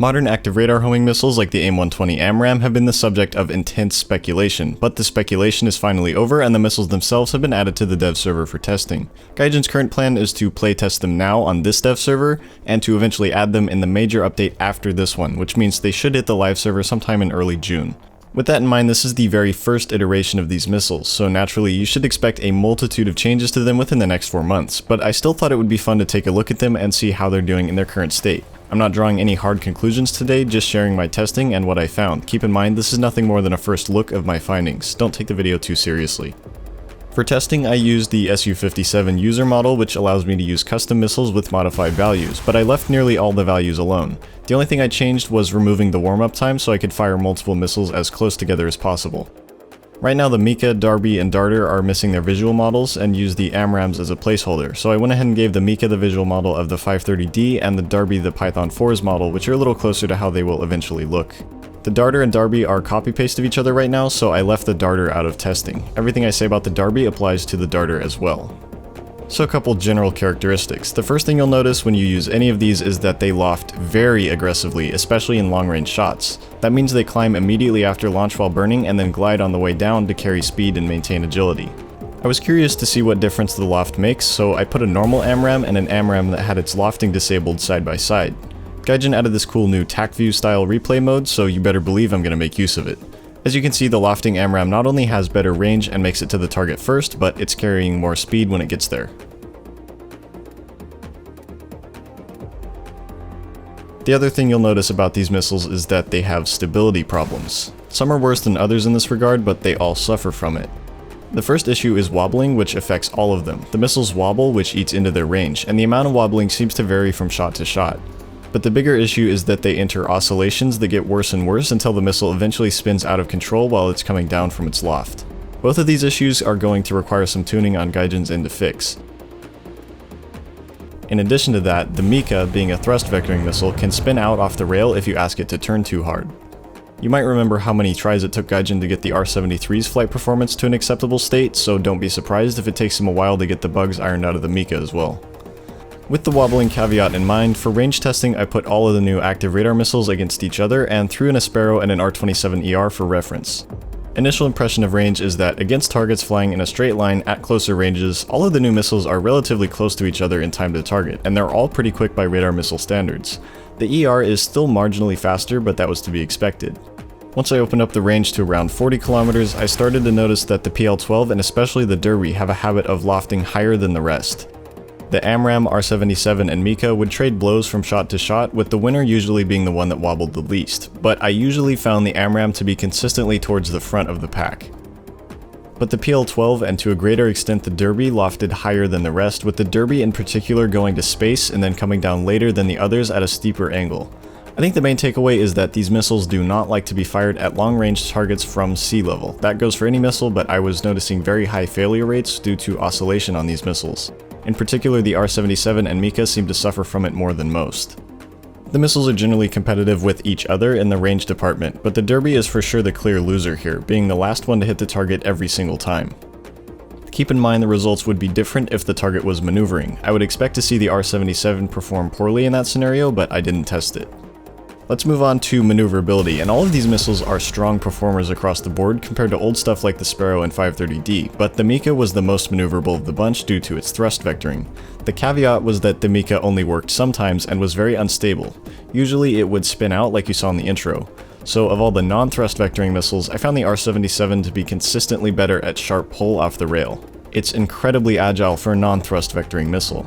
Modern active radar homing missiles like the AIM-120 AMRAAM have been the subject of intense speculation, but the speculation is finally over and the missiles themselves have been added to the dev server for testing. Gaijin's current plan is to playtest them now on this dev server, and to eventually add them in the major update after this one, which means they should hit the live server sometime in early June. With that in mind, this is the very first iteration of these missiles, so naturally you should expect a multitude of changes to them within the next 4 months, but I still thought it would be fun to take a look at them and see how they're doing in their current state. I'm not drawing any hard conclusions today, just sharing my testing and what I found. Keep in mind, this is nothing more than a first look of my findings. Don't take the video too seriously. For testing, I used the Su-57 user model, which allows me to use custom missiles with modified values, but I left nearly all the values alone. The only thing I changed was removing the warm-up time so I could fire multiple missiles as close together as possible. Right now the MICA, Derby, and Darter are missing their visual models and use the AMRAAMs as a placeholder, so I went ahead and gave the MICA the visual model of the 530D and the Derby the Python 4's model, which are a little closer to how they will eventually look. The Darter and Derby are copy-paste of each other right now, so I left the Darter out of testing. Everything I say about the Derby applies to the Darter as well. So a couple general characteristics. The first thing you'll notice when you use any of these is that they loft very aggressively, especially in long-range shots. That means they climb immediately after launch while burning and then glide on the way down to carry speed and maintain agility. I was curious to see what difference the loft makes, so I put a normal AMRAAM and an AMRAAM that had its lofting disabled side by side. Gaijin added this cool new TAC view style replay mode, so you better believe I'm going to make use of it. As you can see, the lofting AMRAAM not only has better range and makes it to the target first, but it's carrying more speed when it gets there. The other thing you'll notice about these missiles is that they have stability problems. Some are worse than others in this regard, but they all suffer from it. The first issue is wobbling, which affects all of them. The missiles wobble, which eats into their range, and the amount of wobbling seems to vary from shot to shot. But the bigger issue is that they enter oscillations that get worse and worse until the missile eventually spins out of control while it's coming down from its loft. Both of these issues are going to require some tuning on Gaijin's end to fix. In addition to that, the MICA, being a thrust vectoring missile, can spin out off the rail if you ask it to turn too hard. You might remember how many tries it took Gaijin to get the R-73's flight performance to an acceptable state, so don't be surprised if it takes him a while to get the bugs ironed out of the MICA as well. With the wobbling caveat in mind, for range testing I put all of the new active radar missiles against each other and threw in a Sparrow and an R-27ER for reference. Initial impression of range is that against targets flying in a straight line at closer ranges, all of the new missiles are relatively close to each other in time to target, and they're all pretty quick by radar missile standards. The ER is still marginally faster, but that was to be expected. Once I opened up the range to around 40 kilometers, I started to notice that the PL-12 and especially the Derby have a habit of lofting higher than the rest. The AMRAAM, R-77, and MICA would trade blows from shot to shot, with the winner usually being the one that wobbled the least, but I usually found the AMRAAM to be consistently towards the front of the pack. But the PL-12 and to a greater extent the Derby lofted higher than the rest, with the Derby in particular going to space and then coming down later than the others at a steeper angle. I think the main takeaway is that these missiles do not like to be fired at long-range targets from sea level. That goes for any missile, but I was noticing very high failure rates due to oscillation on these missiles. In particular, the R-77 and MICA seem to suffer from it more than most. The missiles are generally competitive with each other in the range department, but the Derby is for sure the clear loser here, being the last one to hit the target every single time. Keep in mind the results would be different if the target was maneuvering. I would expect to see the R-77 perform poorly in that scenario, but I didn't test it. Let's move on to maneuverability, and all of these missiles are strong performers across the board compared to old stuff like the Sparrow and 530D, but the MICA was the most maneuverable of the bunch due to its thrust vectoring. The caveat was that the MICA only worked sometimes and was very unstable. Usually it would spin out like you saw in the intro. So of all the non-thrust vectoring missiles, I found the R-77 to be consistently better at sharp pull off the rail. It's incredibly agile for a non-thrust vectoring missile.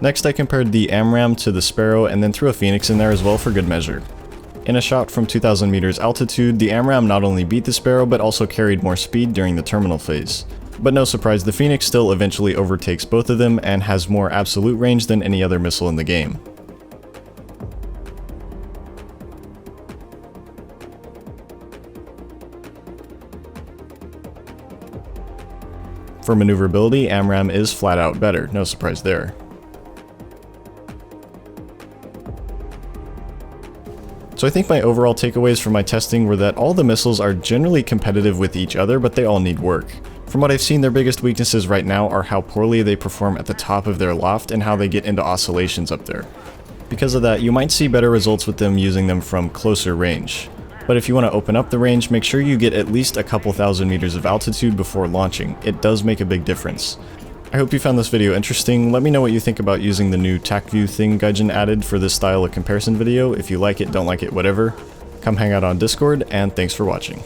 Next I compared the AMRAAM to the Sparrow and then threw a Phoenix in there as well for good measure. In a shot from 2,000 meters altitude, the AMRAAM not only beat the Sparrow but also carried more speed during the terminal phase. But no surprise, the Phoenix still eventually overtakes both of them and has more absolute range than any other missile in the game. For maneuverability, AMRAAM is flat out better, no surprise there. So I think my overall takeaways from my testing were that all the missiles are generally competitive with each other, but they all need work. From what I've seen, their biggest weaknesses right now are how poorly they perform at the top of their loft and how they get into oscillations up there. Because of that, you might see better results with them using them from closer range. But if you want to open up the range, make sure you get at least a couple thousand meters of altitude before launching. It does make a big difference. I hope you found this video interesting. Let me know what you think about using the new tac view thing Gaijin added for this style of comparison video. If you like it, don't like it, whatever. Come hang out on Discord, and thanks for watching.